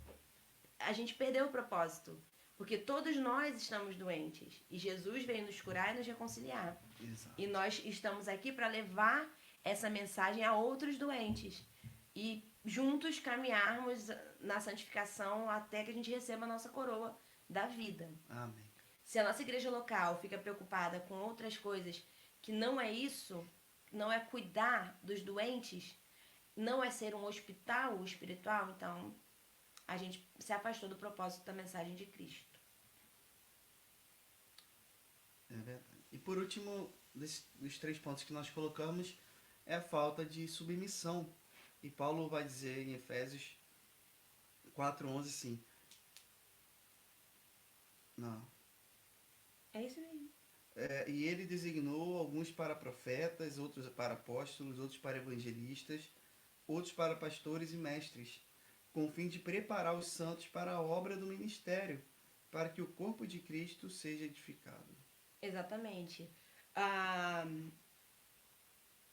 a gente perdeu o propósito. Porque todos nós estamos doentes e Jesus veio nos curar e nos reconciliar. Exato. E nós estamos aqui para levar essa mensagem a outros doentes e juntos caminharmos na santificação até que a gente receba a nossa coroa da vida. Amém. Se a nossa igreja local fica preocupada com outras coisas que não é isso, não é cuidar dos doentes, não é ser um hospital espiritual, então a gente se afastou do propósito da mensagem de Cristo. É verdade. E por último, dos 3 pontos que nós colocamos, é a falta de submissão. E Paulo vai dizer em Efésios 4:11 assim. Não. É isso aí. E ele designou alguns para profetas, outros para apóstolos, outros para evangelistas, outros para pastores e mestres, com o fim de preparar os santos para a obra do ministério, para que o corpo de Cristo seja edificado. Exatamente.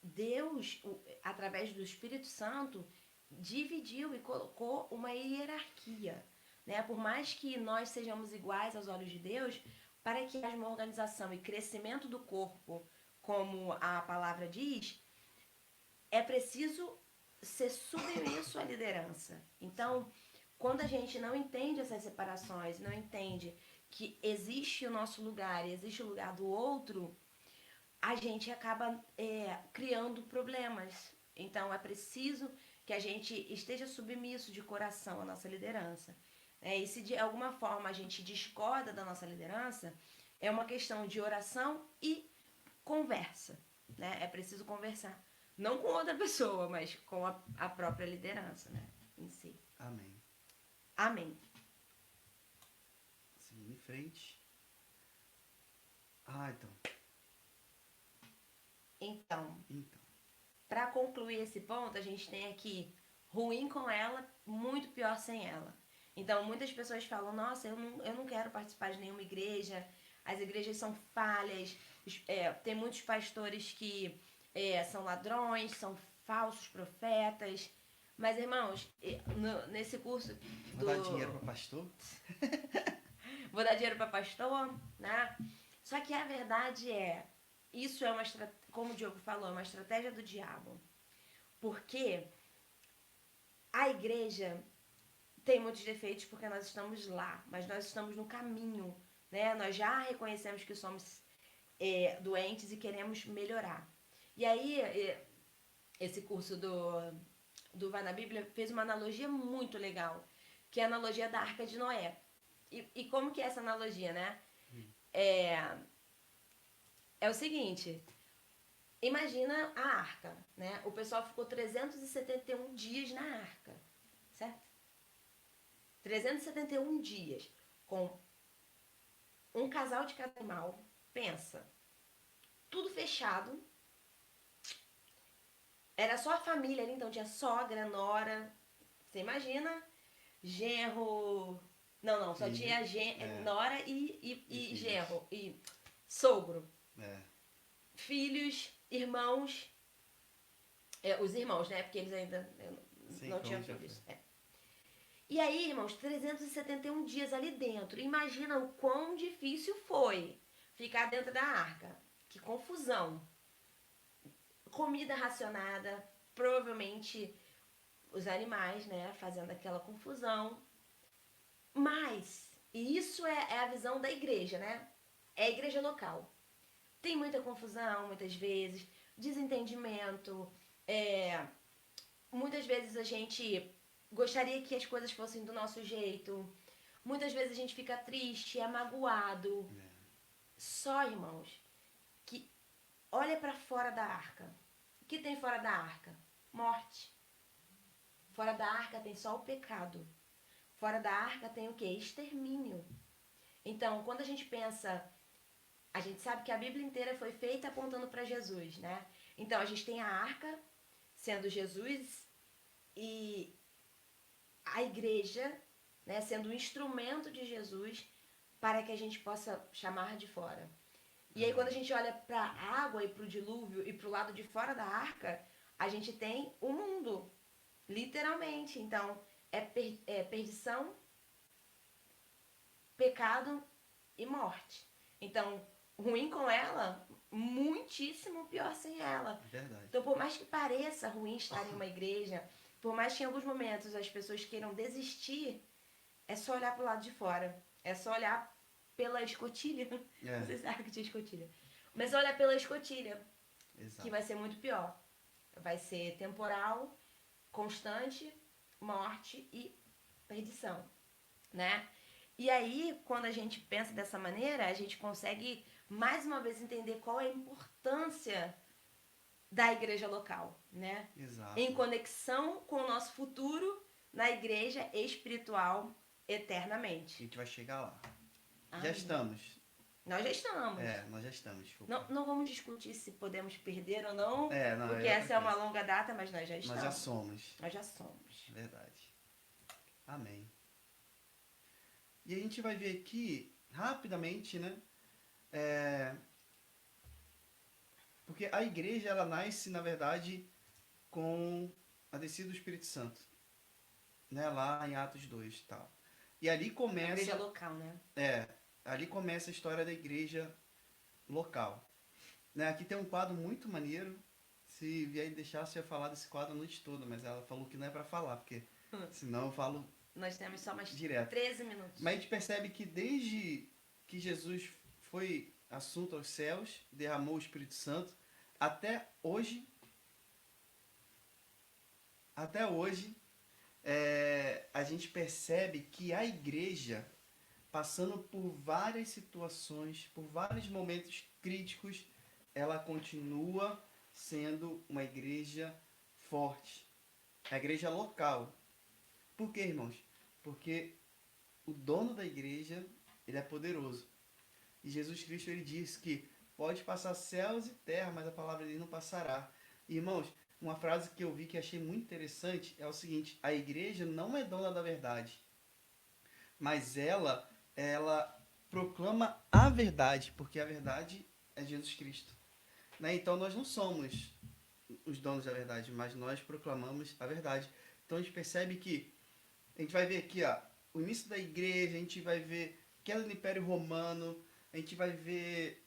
Deus, através do Espírito Santo, dividiu e colocou uma hierarquia. Né? Por mais que nós sejamos iguais aos olhos de Deus, para que haja uma organização e crescimento do corpo, como a palavra diz, é preciso ser submisso à liderança. Então, quando a gente não entende essas separações, não entende que existe o nosso lugar e existe o lugar do outro, a gente acaba criando problemas. Então, é preciso que a gente esteja submisso de coração à nossa liderança. E se de alguma forma a gente discorda da nossa liderança, é uma questão de oração e conversa. Né? É preciso conversar. Não com outra pessoa, mas com a própria liderança, né? Em si. Amém. Amém. Seguindo em frente. Então. Para concluir esse ponto, a gente tem aqui ruim com ela, muito pior sem ela. Então, muitas pessoas falam, nossa, eu não quero participar de nenhuma igreja, as igrejas são falhas, tem muitos pastores que são ladrões, são falsos profetas. Mas, irmãos, nesse curso... Vou dar dinheiro para pastor? Vou dar dinheiro para pastor, né? Só que a verdade isso é como o Diogo falou, é uma estratégia do diabo. Porque a igreja tem muitos defeitos porque nós estamos lá, mas nós estamos no caminho, né? Nós já reconhecemos que somos doentes e queremos melhorar. E aí, esse curso do Vai na Bíblia fez uma analogia muito legal, que é a analogia da Arca de Noé. E como que é essa analogia, né? É o seguinte, imagina a arca, né? O pessoal ficou 371 dias na arca, certo? 371 dias com um casal de cada animal, pensa, tudo fechado, era só a família ali, então tinha sogra, nora, você imagina, genro... Não, só Filho. tinha É. nora E e filhos. genro. E sogro. É. Filhos, irmãos... os irmãos, né? Porque eles ainda Sim, não como tinham já filhos. foi. E aí, irmãos, 371 dias ali dentro. Imagina o quão difícil foi ficar dentro da arca. Que confusão. Comida racionada, provavelmente os animais, né, fazendo aquela confusão. Mas, e isso é a visão da igreja, né? É a igreja local. Tem muita confusão, muitas vezes, desentendimento, muitas vezes a gente gostaria que as coisas fossem do nosso jeito. Muitas vezes a gente fica triste, é magoado. É. Só, irmãos, que olha para fora da arca. O que tem fora da arca? Morte. Fora da arca tem só o pecado. Fora da arca tem o quê? Extermínio. Então, quando a gente pensa, a gente sabe que a Bíblia inteira foi feita apontando para Jesus, né? Então, a gente tem a arca sendo Jesus e a igreja, né, sendo um instrumento de Jesus para que a gente possa chamar de fora. E aí, quando a gente olha para a água e para o dilúvio e para o lado de fora da arca, a gente tem o mundo, literalmente. Então, é perdição, pecado e morte. Então, ruim com ela, muitíssimo pior sem ela. Verdade. Então, por mais que pareça ruim estar em uma igreja, por mais que em alguns momentos as pessoas queiram desistir, é só olhar para o lado de fora. É só olhar pela escotilha. É. Não sei se que tinha escotilha. Mas olha pela escotilha, Exato. que vai ser muito pior. Vai ser temporal, constante, morte e perdição, né? E aí, quando a gente pensa dessa maneira, a gente consegue mais uma vez entender qual é a importância da igreja local, né? Exato. Em conexão com o nosso futuro na igreja espiritual A eternamente. gente vai chegar lá. Amém. Já estamos. Nós já estamos. Nós já estamos, desculpa. Não vamos discutir se podemos perder ou não, Não, porque essa é uma longa data, mas nós já estamos. Nós já somos. Nós já somos. Verdade. Amém. E a gente vai ver aqui, rapidamente, né? Porque a igreja, ela nasce, na verdade, com a descida do Espírito Santo. Né? Lá em Atos 2 e tal. E ali começa... A igreja local, né? Ali começa a história da igreja local. Né? Aqui tem um quadro muito maneiro. Se vier deixar, você ia falar desse quadro a noite toda, mas ela falou que não é para falar, porque senão eu falo... Nós temos só mais direto. 13 minutos. Mas a gente percebe que desde que Jesus foi assunto aos céus, derramou o Espírito Santo, até hoje, a gente percebe que a igreja, passando por várias situações, por vários momentos críticos, ela continua sendo uma igreja forte. A igreja local. Por quê, irmãos? Porque o dono da igreja, ele é poderoso. E Jesus Cristo, ele diz que pode passar céus e terra, mas a palavra dele não passará. Irmãos, uma frase que eu vi que achei muito interessante é o seguinte: a igreja não é dona da verdade, mas ela proclama a verdade, porque a verdade é Jesus Cristo. Né? Então nós não somos os donos da verdade, mas nós proclamamos a verdade. Então a gente percebe que a gente vai ver aqui, ó, o início da igreja, a gente vai ver queda do Império Romano, a gente vai ver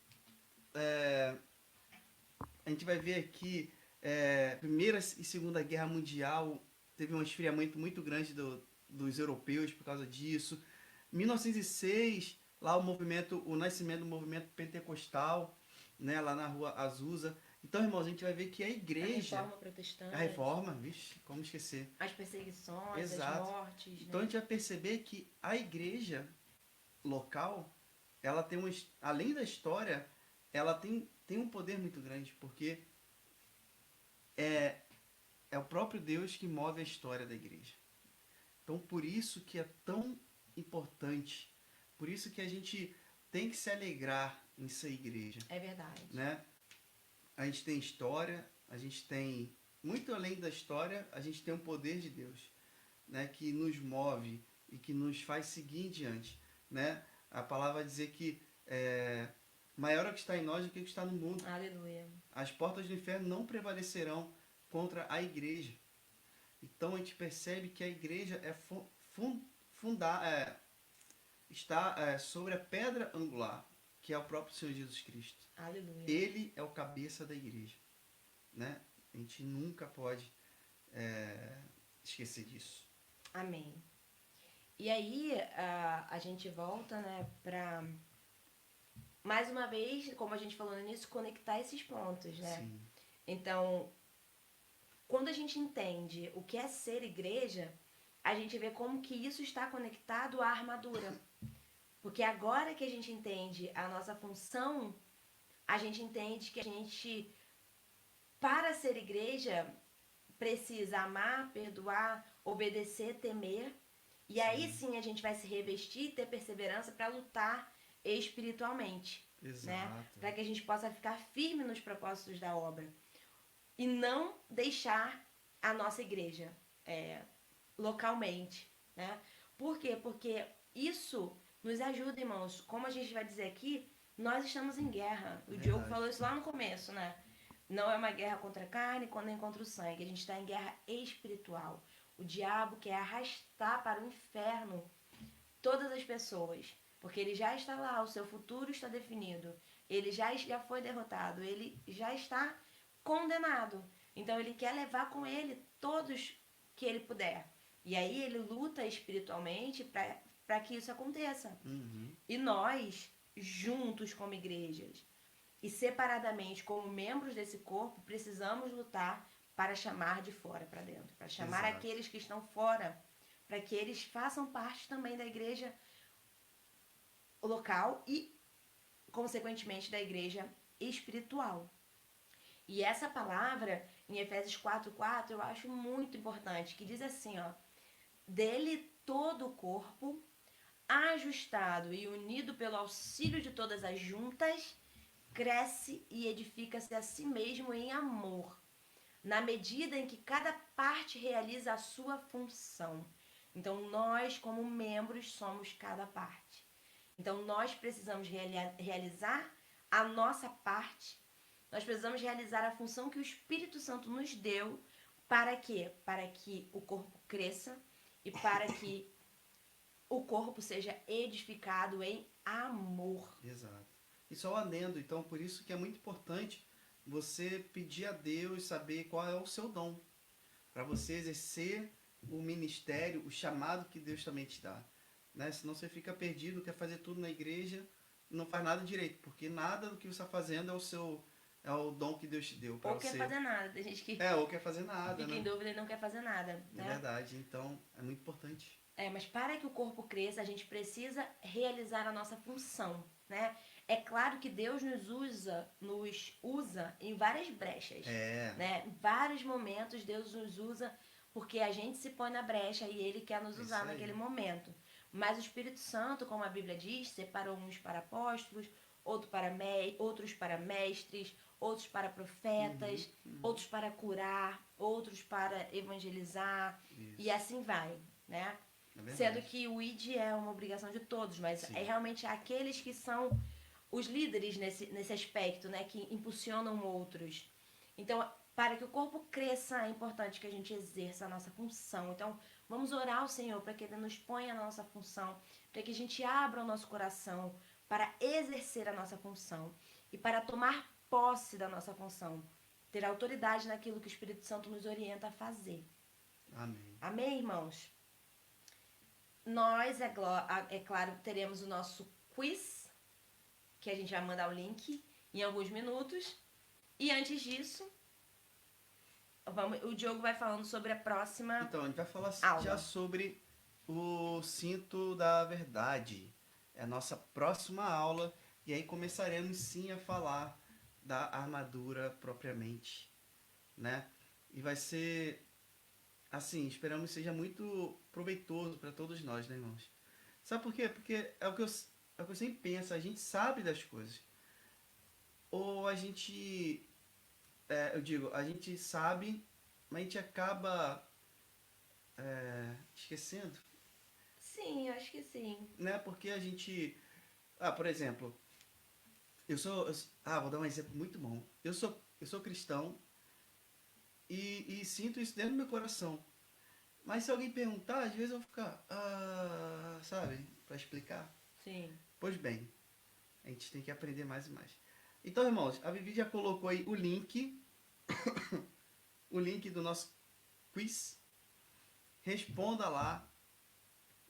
aqui Primeira e Segunda Guerra Mundial, teve um esfriamento muito grande dos europeus por causa disso. 1906, lá o nascimento do movimento pentecostal, né, lá na rua Azusa. Então, irmãos, a gente vai ver que a igreja... A reforma protestante. A reforma, vixe, como esquecer. As perseguições, Exato. as mortes. Então, né? a gente vai perceber que a igreja local, ela tem além da história, ela tem um poder muito grande, porque é o próprio Deus que move a história da igreja. Então, por isso que é tão importante, por isso que a gente tem que se alegrar em ser igreja. É verdade. Né? A gente tem história, a gente tem, muito além da história, a gente tem o poder de Deus. né, que nos move e que nos faz seguir em diante, né? A palavra vai dizer que maior é o que está em nós do que o que está no mundo. Aleluia. As portas do inferno não prevalecerão contra a igreja. Então a gente percebe que a igreja está sobre a pedra angular, que é o próprio Senhor Jesus Cristo. Aleluia. Ele é o cabeça da igreja, né? A gente nunca pode esquecer disso. Amém. E aí a gente volta, né, para mais uma vez, como a gente falou no início, conectar esses pontos, né? Sim. Então, quando a gente entende o que é ser igreja, a gente vê como que isso está conectado à armadura. Porque agora que a gente entende a nossa função, a gente entende que a gente, para ser igreja, precisa amar, perdoar, obedecer, temer. E aí sim a gente vai se revestir e ter perseverança para lutar espiritualmente. Exato. Né? Para que a gente possa ficar firme nos propósitos da obra. E não deixar a nossa igreja localmente. Né? Por quê? Porque isso nos ajuda, irmãos. Como a gente vai dizer aqui, nós estamos em guerra. O Diogo falou isso lá no começo, né? Não é uma guerra contra a carne, nem contra o sangue. A gente está em guerra espiritual. O diabo quer arrastar para o inferno todas as pessoas. Porque ele já está lá, o seu futuro está definido. Ele já foi derrotado, ele já está condenado. Então ele quer levar com ele todos que ele puder. E aí ele luta espiritualmente para que isso aconteça. Uhum. E nós, juntos como igrejas, e separadamente como membros desse corpo, precisamos lutar para chamar de fora para dentro. Para chamar Exato. aqueles que estão fora, para que eles façam parte também da igreja local e, consequentemente, da igreja espiritual. E essa palavra, em Efésios 4:4, eu acho muito importante, que diz assim, ó: dele todo o corpo, ajustado e unido pelo auxílio de todas as juntas, cresce e edifica-se a si mesmo em amor, na medida em que cada parte realiza a sua função. Então, nós, como membros, somos cada parte. Então, nós precisamos realizar a nossa parte. Nós precisamos realizar a função que o Espírito Santo nos deu. Para quê? Para que o corpo cresça e para que o corpo seja edificado em amor. Exato. E só um adendo, então, por isso que é muito importante você pedir a Deus saber qual é o seu dom, para você exercer o ministério, o chamado que Deus também te dá. Né? Senão você fica perdido, quer fazer tudo na igreja e não faz nada direito, porque nada do que você está fazendo é o dom que Deus te deu para você. Ou quer fazer nada, tem gente que ou quer fazer nada, fica né? em dúvida e não quer fazer nada. Né? É verdade, então é muito importante. Mas para que o corpo cresça, a gente precisa realizar a nossa função, né? É claro que Deus nos usa em várias brechas, né? Em vários momentos Deus nos usa porque a gente se põe na brecha e Ele quer nos usar naquele momento. Mas o Espírito Santo, como a Bíblia diz, separou uns para apóstolos, outros para mestres, outros para profetas, outros para curar, outros para evangelizar, e assim vai, né? Sendo que o ID é uma obrigação de todos, mas Sim. é realmente aqueles que são os líderes nesse aspecto, né? Que impulsionam outros. Então, para que o corpo cresça, é importante que a gente exerça a nossa função. Então, vamos orar ao Senhor para que Ele nos ponha na nossa função, para que a gente abra o nosso coração para exercer a nossa função e para tomar posse da nossa função, ter autoridade naquilo que o Espírito Santo nos orienta a fazer. Amém. Amém, irmãos? Nós, é claro, teremos o nosso quiz, que a gente vai mandar o link em alguns minutos. E antes disso, o Diogo vai falando sobre a próxima Então, a gente vai falar aula. Já sobre o cinto da verdade. É a nossa próxima aula. E aí começaremos sim a falar da armadura propriamente, né? E vai ser, assim, esperamos que seja muito proveitoso para todos nós, né, irmãos? Sabe por quê? Porque é o que eu sempre penso, a gente sabe das coisas. Ou a gente, a gente sabe, mas a gente acaba esquecendo, Sim, eu acho que sim. né? Porque a gente... por exemplo, vou dar um exemplo muito bom. Eu sou cristão e sinto isso dentro do meu coração. Mas se alguém perguntar, às vezes eu vou ficar, sabe, para explicar. Sim. Pois bem, a gente tem que aprender mais e mais. Então, irmãos, a Vivi já colocou aí o link do nosso quiz. Responda lá,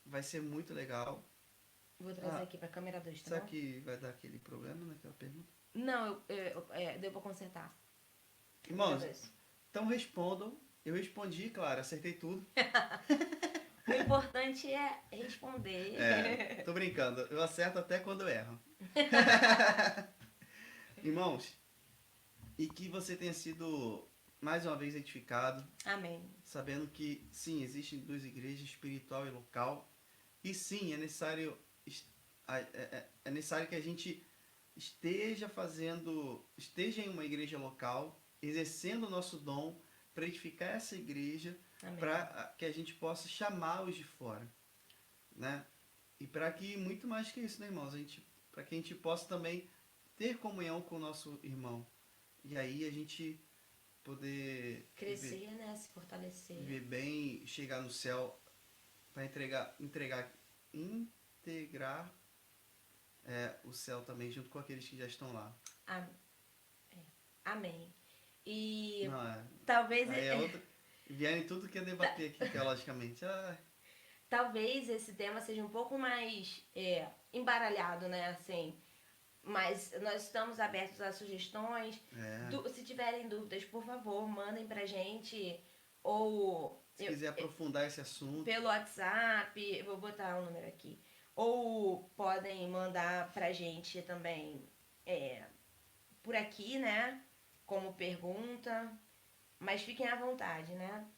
vai ser muito legal. Vou trazer Ah, aqui pra câmera 2, tá será bom? que vai dar aquele problema naquela pergunta? Não, deu pra consertar. Câmera Irmãos, 2. então respondam. Eu respondi, claro, acertei tudo. O importante é responder. Tô brincando, eu acerto até quando eu erro. Irmãos, e que você tenha sido mais uma vez edificado, Amém. sabendo que sim, existem duas igrejas, espiritual e local, e sim, é necessário que a gente esteja em uma igreja local, exercendo o nosso dom para edificar essa igreja, Amém. para que a gente possa chamar os de fora, né? E para que muito mais que isso, né, irmãos? Para que a gente possa também ter comunhão com o nosso irmão. E aí a gente poder Crescer, né? Se fortalecer. viver bem, chegar no céu para integrar o céu também junto com aqueles que já estão lá. Am- Amém. E Não, talvez, aí é outra. Vierem tudo que é debater aqui teologicamente. talvez esse tema seja um pouco mais embaralhado, né? Assim, mas nós estamos abertos a sugestões. Se tiverem dúvidas, por favor, mandem pra gente. Ou se quiser aprofundar esse assunto. pelo WhatsApp, eu vou botar um número aqui. Ou podem mandar pra gente também por aqui, né? Como pergunta. Mas fiquem à vontade, né?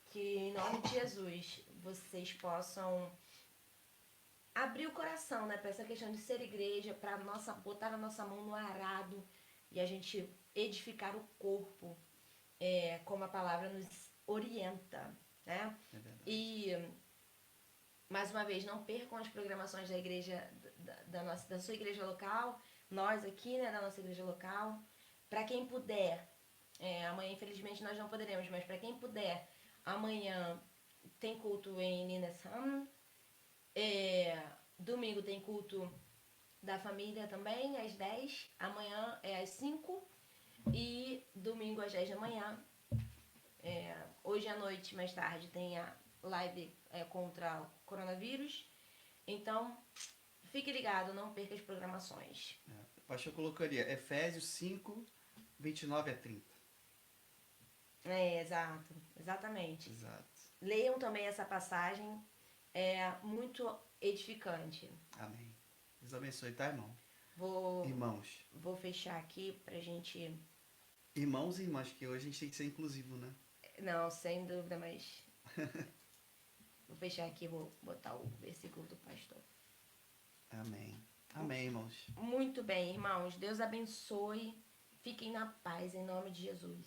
Que em nome de Jesus vocês possam abrir o coração, né? Para essa questão de ser igreja, para botar a nossa mão no arado e a gente edificar o corpo, como a palavra nos orienta, né? É verdade. E mais uma vez, não percam as programações da igreja, da sua igreja local, nós aqui, né, da nossa igreja local. Para quem puder, amanhã infelizmente nós não poderemos, mas para quem puder, amanhã tem culto em Nynäshamn. Domingo tem culto da família também, às 10. Amanhã é às 5. E domingo às 10 da manhã. Hoje à noite, mais tarde, tem a live contra o coronavírus. Então, fique ligado, não perca as programações. O pastor colocaria Efésios 5, 29 a 30. Exato, exatamente. Exato. Leiam também essa passagem, é muito edificante. Amém. Deus abençoe, tá, irmão? Irmãos. Vou fechar aqui pra gente... Irmãos e irmãs, que hoje a gente tem que ser inclusivo, né? Não, sem dúvida, mas... Vou fechar aqui e vou botar o versículo do pastor. Amém. Amém, irmãos. Muito bem, irmãos. Deus abençoe. Fiquem na paz, em nome de Jesus.